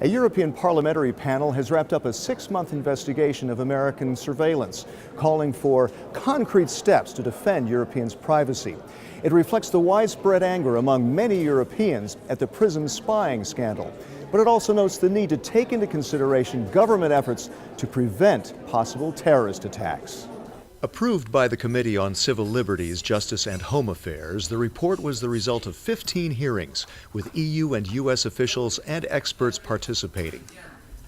A European parliamentary panel has wrapped up a 6-month investigation of American surveillance, calling for concrete steps to defend Europeans' privacy. It reflects the widespread anger among many Europeans at the Prism spying scandal. But it also notes the need to take into consideration government efforts to prevent possible terrorist attacks. Approved by the Committee on Civil Liberties, Justice and Home Affairs, the report was the result of 15 hearings with EU and U.S. officials and experts participating.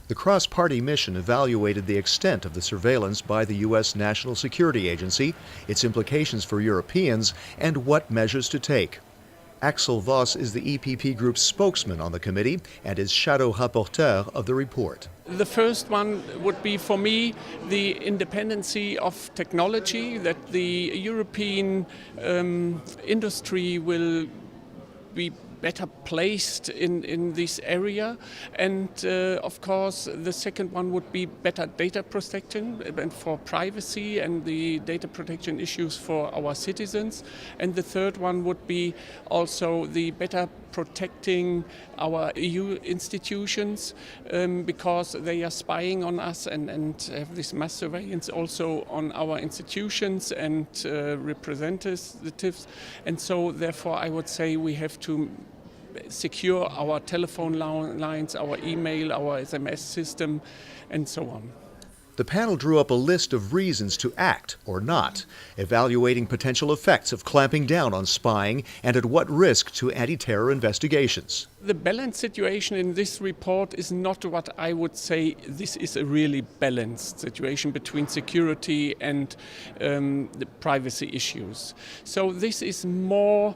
The cross-party mission evaluated the extent of the surveillance by the U.S. National Security Agency, its implications for Europeans, and what measures to take. Axel Voss is the EPP Group's spokesman on the committee and is shadow rapporteur of the report. The first one would be, for me, the independency of technology, that the European industry will be better placed in this area, and of course the second one would be better data protection and for privacy and the data protection issues for our citizens, and the third one would be also the better protecting our EU institutions because they are spying on us and have this mass surveillance also on our institutions and representatives, and so therefore I would say we have to secure our telephone lines, our email, our SMS system, and so on. The panel drew up a list of reasons to act or not, evaluating potential effects of clamping down on spying and at what risk to anti-terror investigations. The balanced situation in this report is not what I would say this is a really balanced situation between security and the privacy issues. So this is more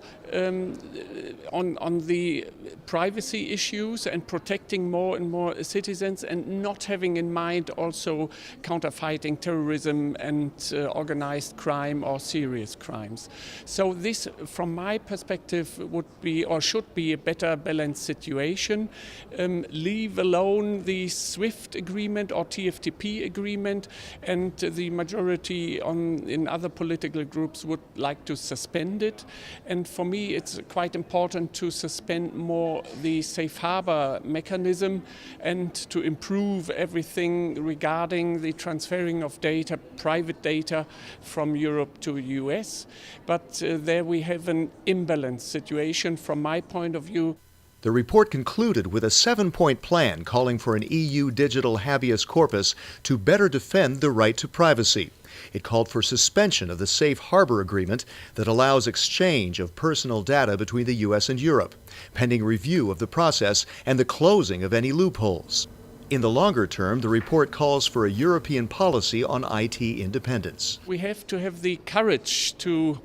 on the privacy issues and protecting more and more citizens and not having in mind also counterfighting terrorism and organized crime or serious crimes. So this, from my perspective, would be or should be a better balanced situation. Leave alone the SWIFT agreement or TFTP agreement, and the majority in other political groups would like to suspend it. And for me, it's quite important to suspend more the safe harbor mechanism and to improve everything regarding the transferring of data, private data from Europe to the US. But there we have an imbalanced situation from my point of view. The report concluded with a 7-point plan calling for an EU Digital Habeas Corpus to better defend the right to privacy. It called for suspension of the Safe Harbor Agreement that allows exchange of personal data between the U.S. and Europe, pending review of the process and the closing of any loopholes. In the longer term, the report calls for a European policy on IT independence. We have to have the courage to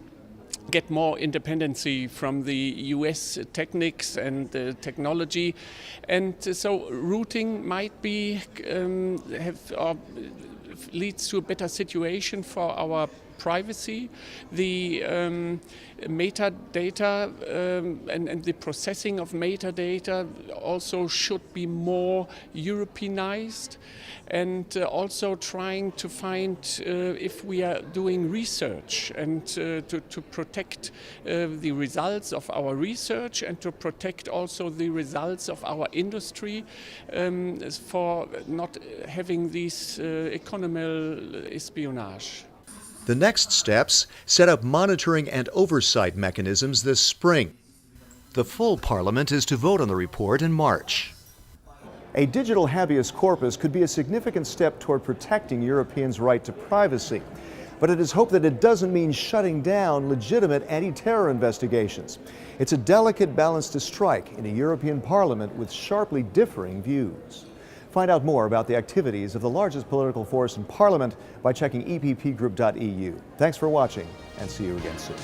get more independency from the US techniques and technology, and so routing might be leads to a better situation for our privacy. The metadata and the processing of metadata also should be more Europeanized, and also trying to find if we are doing research and to protect the results of our research and to protect also the results of our industry for not having this economical espionage. The next steps set up monitoring and oversight mechanisms this spring. The full Parliament is to vote on the report in March. A digital habeas corpus could be a significant step toward protecting Europeans' right to privacy. But it is hoped that it doesn't mean shutting down legitimate anti-terror investigations. It's a delicate balance to strike in a European Parliament with sharply differing views. Find out more about the activities of the largest political force in Parliament by checking eppgroup.eu. Thanks for watching, and see you again soon.